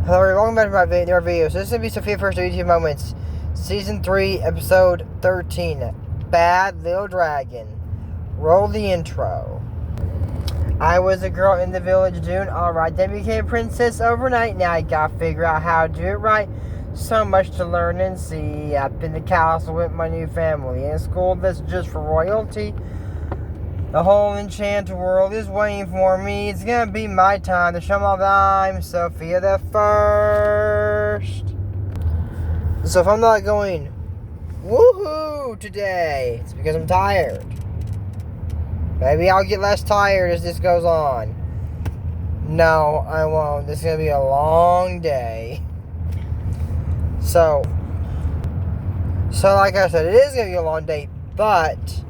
Hello, welcome back to my video. So this is going to be Sofia First WTF Moments, Season 3, Episode 13, Bad Little Dragon. Roll the intro. I was a girl in the village doing alright, then became a princess overnight. Now I gotta figure out how to do it right. So much to learn and see. Up in the castle with my new family. In school that's just for royalty. The whole enchanted world is waiting for me. It's gonna be my time to show my that I'm Sofia the First. So if I'm not going woohoo today, it's because I'm tired. Maybe I'll get less tired as this goes on. No, I won't. This is gonna be a long day. So like I said, it is gonna be a long day, but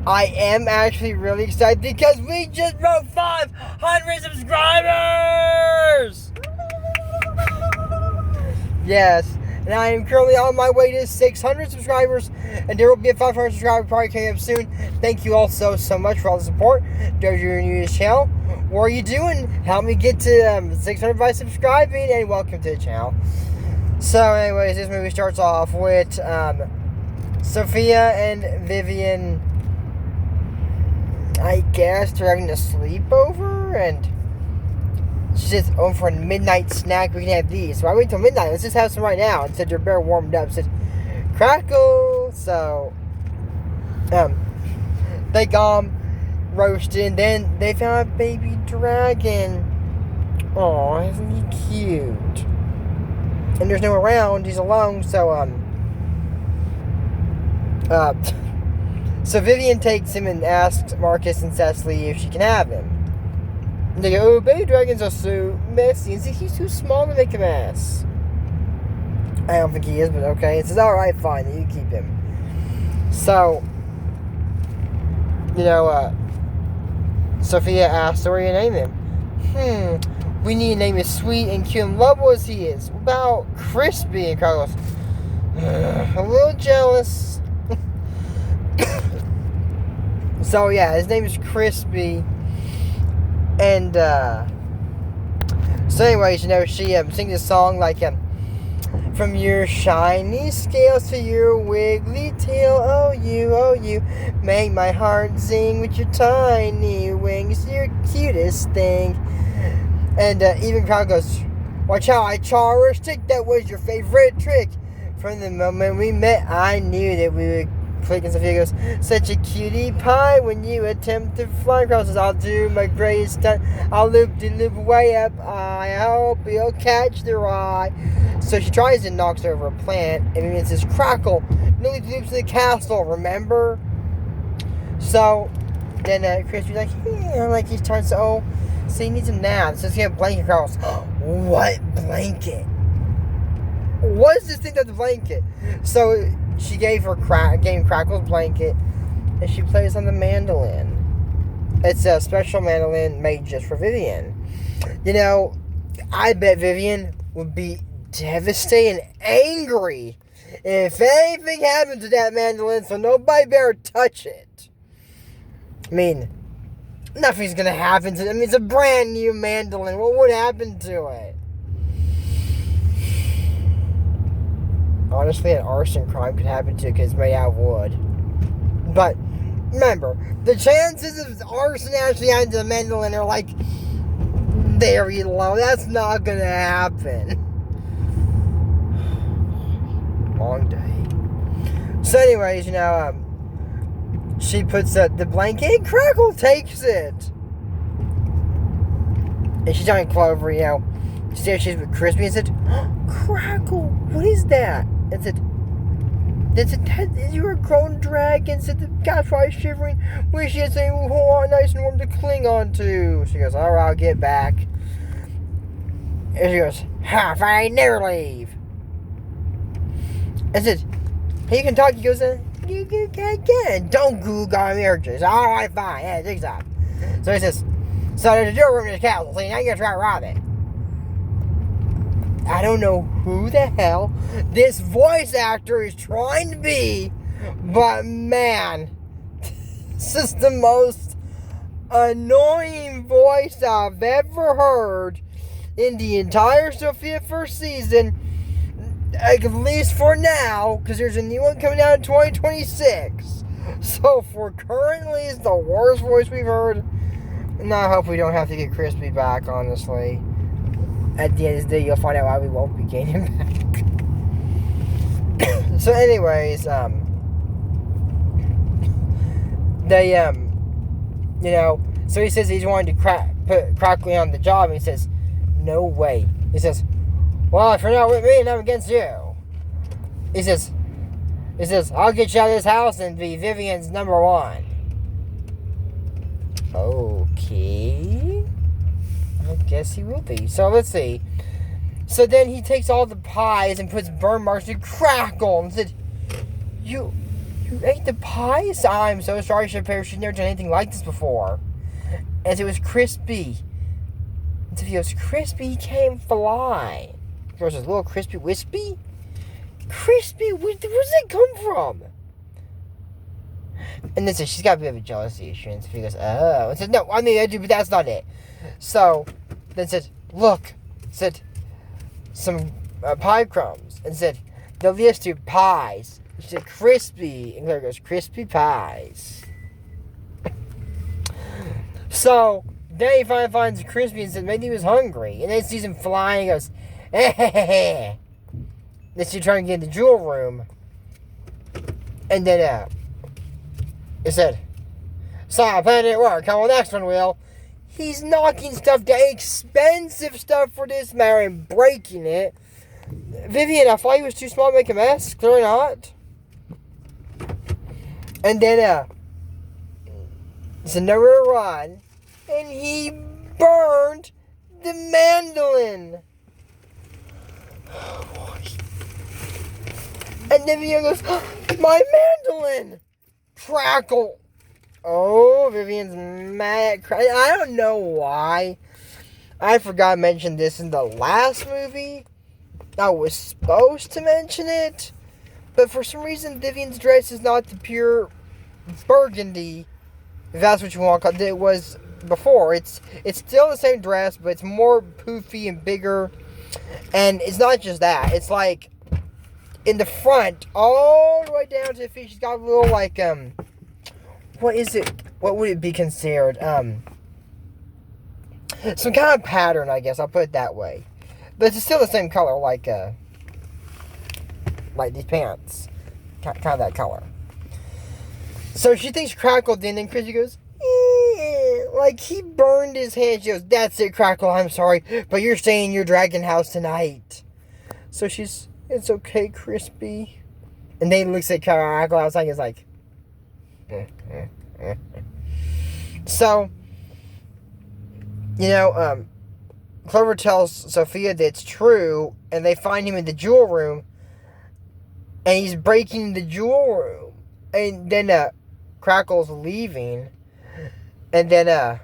I am actually really excited because we just broke 500 subscribers! Yes, and I am currently on my way to 600 subscribers, and there will be a 500 subscriber party coming up soon. Thank you all so much for all the support. If you're new to this channel, what are you doing? Help me get to 600 by subscribing, and welcome to the channel. So anyways, this movie starts off with Sofia and Vivian, I guess they're having a sleepover, and she says, oh, for a midnight snack, we can have these. So I wait till midnight, let's just have some right now. And said, they're better warmed up. Said, crackle. So, they got them roasted, and then they found a baby dragon. Aw, isn't he cute? And there's no one around, he's alone, so, so Vivian takes him and asks Marcus and Cecily if she can have him. And they go, oh, baby dragons are so messy. And he's too small to make a mess. I don't think he is, but okay. It says, alright, fine, then you keep him. So, Sofia asks, so what are you going to name him? We need to name him sweet and cute and lovable as he is. What about Crispy? And Carlos, a little jealous. So yeah, his name is Crispy, and so anyways, she sings a song like from your shiny scales to your wiggly tail, oh you make my heart sing with your tiny wings, your cutest thing. And even Crowd goes, watch out, I char a stick, that was your favorite trick. From the moment we met, I knew that we would click. And Sofia goes, such a cutie pie when you attempt to fly across. I'll do my greatest stunt. I'll loop way up. I hope you'll catch the ride. So she tries and knocks over a plant, and it says crackle. Nearly loops the castle, remember? So then Crispy's like, yeah, like he starts to, oh, so he needs a nap. So he's gonna blanket across. What blanket? What is this thing that's a blanket? So she gave Crackle's blanket, and she plays on the mandolin. It's a special mandolin made just for Vivian. I bet Vivian would be devastated and angry if anything happened to that mandolin, so nobody better touch it. I mean, nothing's gonna happen to it. I mean, it's a brand new mandolin. What would happen to it? Honestly, an arson crime could happen to it because it's made out of wood. But remember, the chances of arson actually happening to the mandolin are like very low. That's not gonna happen. Long day. So, anyways, she puts the blanket, and Crackle takes it. And she's on Clover, she said she's with Crispy and said, oh, Crackle, what is that? And said, you're a grown dragon. Said the cat's probably shivering. Wish she had something nice and warm to cling on to. She goes, alright, I'll get back. And she goes, if I never leave. I said, hey, you can talk. He goes, you can. Don't Google me urges. Alright, fine. Yeah, zigzag. So he says, so there's a door room in the castle. So now you're going to try to rob it. I don't know who the hell this voice actor is trying to be, but man, this is the most annoying voice I've ever heard in the entire Sofia first season, at least for now, because there's a new one coming out in 2026. So for currently, it's the worst voice we've heard. And I hope we don't have to get Crispy back, honestly. At the end of the day, you'll find out why we won't be getting him back. So anyways, they, so he says he's wanting to put Crackley on the job, and he says, no way. He says, well, if you're not with me, then I'm against you. He says, I'll get you out of this house and be Vivian's number one. Okay. I guess he will be. So let's see. So then he takes all the pies and puts burn marks to Crackle and said, You ate the pies? I'm so sorry, Shapiro. She's never done anything like this before. As it was crispy. And so he goes, Crispy came fly. He goes, little crispy wispy? Crispy? Where does that come from? And then so she's got a bit of a jealousy issue. And Sophia goes, oh. And said, no, I mean, I do, but that's not it. So then said, look. Said, some pie crumbs. And said, the list of pies. She said, crispy. And Claire goes, crispy pies. So then he finally finds Crispy and says, maybe he was hungry. And then sees him flying and goes, eh. Then she's trying to get in the jewel room. And then, it said, saw a plan didn't work. How will the next one will? He's knocking stuff down, expensive stuff for this matter, and breaking it. Vivian, I thought he was too small to make a mess. Clearly not. And then, it's another run. And he burned the mandolin. And then Vivian goes, my mandolin! Crackle! Oh, Vivian's mad at I don't know why. I forgot to mention this in the last movie. I was supposed to mention it. But for some reason, Vivian's dress is not the pure burgundy, if that's what you want to call it. It was before. It's still the same dress, but it's more poofy and bigger. And it's not just that. It's like in the front, all the way down to the feet, she's got a little like what is it? What would it be considered? Some kind of pattern, I guess. I'll put it that way. But it's still the same color, like these pants, kind of that color. So she thinks Crackle did, and then Chrissy goes, like he burned his hand. She goes, that's it, Crackle, I'm sorry, but you're staying in your dragon house tonight. So she's, it's okay, Crispy. And then he looks at Crackle outside and is like, So, Clover tells Sofia that it's true, and they find him in the jewel room, and he's breaking the jewel room. And then, Crackle's leaving, and then,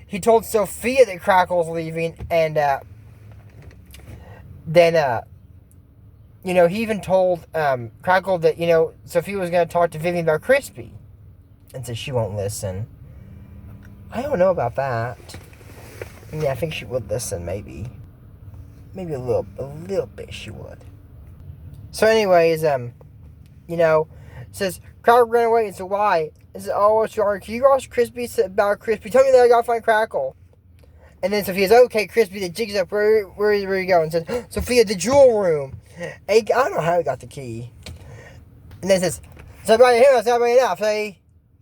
he told Sofia that Crackle's leaving, and, then, he even told, Crackle that, Sofia was going to talk to Vivian about Crispy, and so she won't listen. I don't know about that. Yeah, I think she would listen, maybe. Maybe a little bit she would. So anyways, says, Crackle ran away, and so why? And says, oh, what's wrong? Can you ask Crispy about Crispy? Tell me that I gotta find Crackle. And then Sophia's, okay, Crispy, the jig's up, where are you going? And says, Sofia, the jewel room. I don't know how he got the key. And then says, somebody here, somebody enough, eh?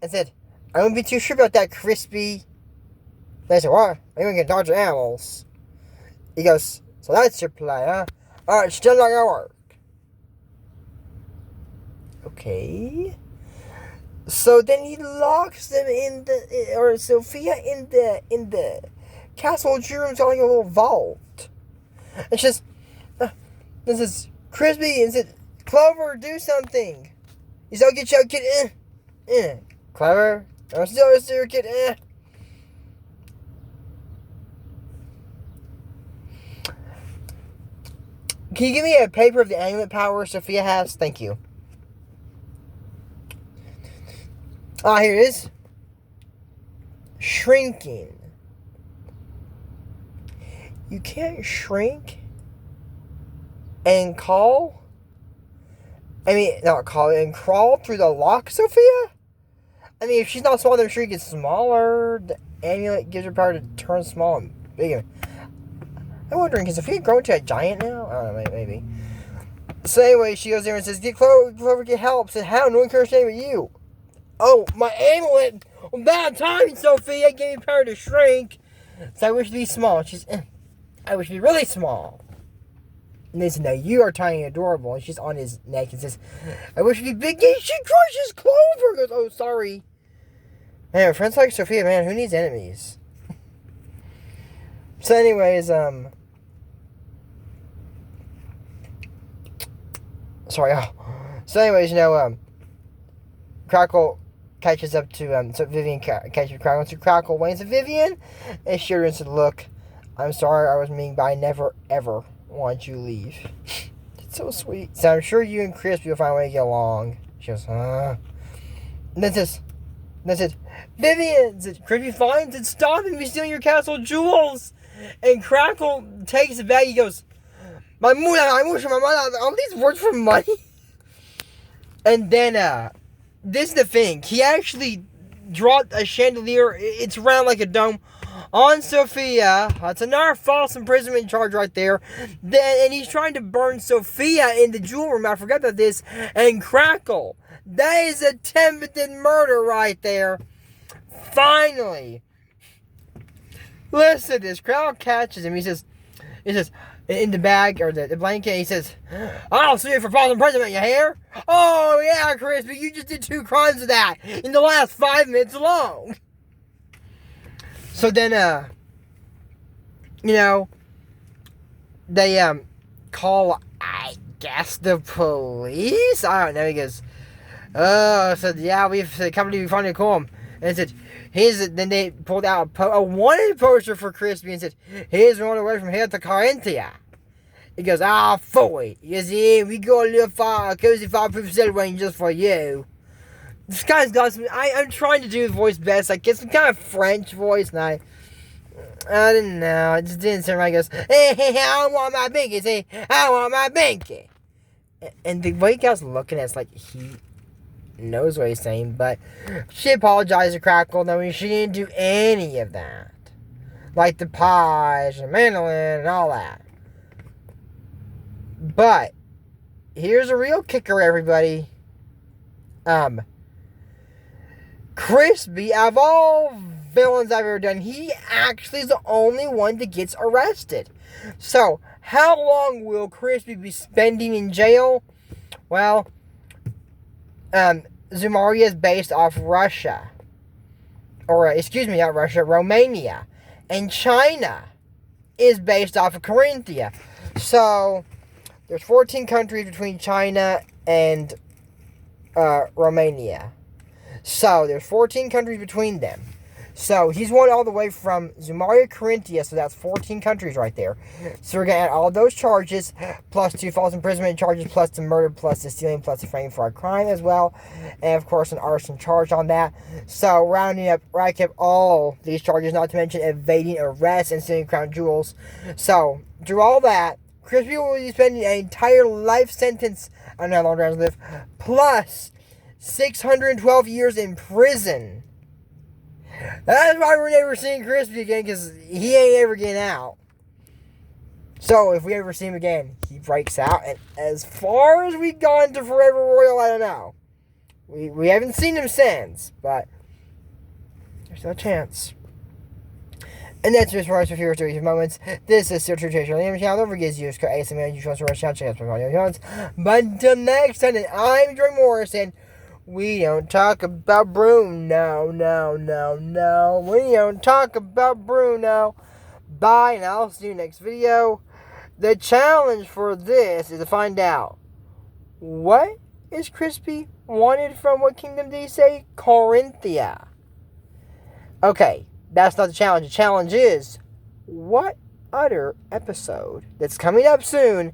And said, I wouldn't be too sure about that, Crispy. They said, what? Anyone can dodge animals. He goes, so that's your play, huh? Alright, still not gonna work. Okay. So then he locks them Sofia in the castle room, like a little vault. And she says, this is Crispy, and said, Clover, do something. He's all get you out, kid. Clever. I'm still a serious kid. Can you give me a paper of the amulet power Sofia has? Thank you. Here it is. Shrinking. You can't shrink and call? Not call, and crawl through the lock, Sophia? If she's not small, then she gets smaller. The amulet gives her power to turn small and big. I'm wondering, can Sophia grow into a giant now? I don't know, maybe. So anyway, she goes there and says, Clover, get help. Said, how? No one cares anything but you. Oh, my amulet! Bad timing, Sophia! Gave me power to shrink. So I wish to be small. I wish to be really small. And they said, no, you are tiny and adorable. And she's on his neck and says, I wish to be big. And she crushes Clover. Goes, oh, sorry. Man, friends like Sophia, man, who needs enemies? So anyways, So anyways, Crackle catches up to, so Vivian catches Crackle. So Crackle waits at Vivian, and she said, look, I'm sorry I was mean, but I never, ever want you to leave. It's so sweet. So I'm sure you and Crispy will find a way to get along. She goes, And then says, Vivian, Crispy finds it, stop him, he's stealing your castle jewels. And Crackle takes it back, he goes, my mother, all these words for money? And then, this is the thing. He actually dropped a chandelier. It's round like a dome on Sophia. That's another false imprisonment charge right there. And he's trying to burn Sophia in the jewel room. I forgot about this. And Crackle. That is attempted murder right there. Finally. Listen to this. Crackle catches him. He says, in the bag, or the blanket, he says, I'll sue you for false imprisonment, you hear? Oh, yeah, Crispy, you just did 2 crimes of that in the last 5 minutes alone. So then, they, call, I guess, the police? I don't know. He goes, said, yeah, we've come to find a call. And said, then they pulled out a wanted poster for Crispy and said, here's one away from here to Corinthia. He goes, Foy. You see, we got a little cozy fireproof celebrating just for you. This guy's got some, I'm trying to do the voice best. I get some kind of French voice, and I didn't know. It just didn't sound right. He goes, hey, I want my binky. Say, I want my binky. And the way guy's looking at it's like he knows what he's saying, but she apologized to Crackle, knowing she didn't do any of that. Like the pies and mandolin and all that. But here's a real kicker, everybody. Crispy, out of all villains I've ever done, he actually is the only one that gets arrested. So, how long will Crispy be spending in jail? Well, Zumaria is based off Russia. Or, not Russia, Romania. And China is based off of Corinthia. So, there's 14 countries between China and Romania. So, there's 14 countries between them. So, he's won all the way from Zumaria, Corinthia, so that's 14 countries right there. So, we're going to add all those charges, plus 2 false imprisonment charges, plus the murder, plus the stealing, plus the framing for a crime as well. And, of course, an arson charge on that. So, racking up all these charges, not to mention evading arrest and stealing crown jewels. So, through all that, Crispy will be spending an entire life sentence, I don't know how long Dragons live, plus 612 years in prison. That's why we're never seeing Crispy again, because he ain't ever getting out. So, if we ever see him again, he breaks out, and as far as we've gone to Forever Royal, I don't know. We haven't seen him since, but there's no chance. And that's just for us for fewer stories moments. This is still True Tracer Liam channel. Don't forget to use code ASMR. You trust for us. Check out my audio. But until next time, I'm Joy Morrison. We don't talk about Bruno. No. We don't talk about Bruno. Bye, and I'll see you next video. The challenge for this is to find out, what is Crispy wanted from, what kingdom did he say? Corinthia. Okay, that's not the challenge. The challenge is, what other episode that's coming up soon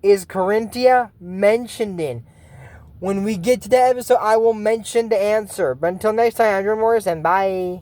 is Corinthia mentioned in? When we get to that episode, I will mention the answer. But until next time, I'm Drew Morris, and bye.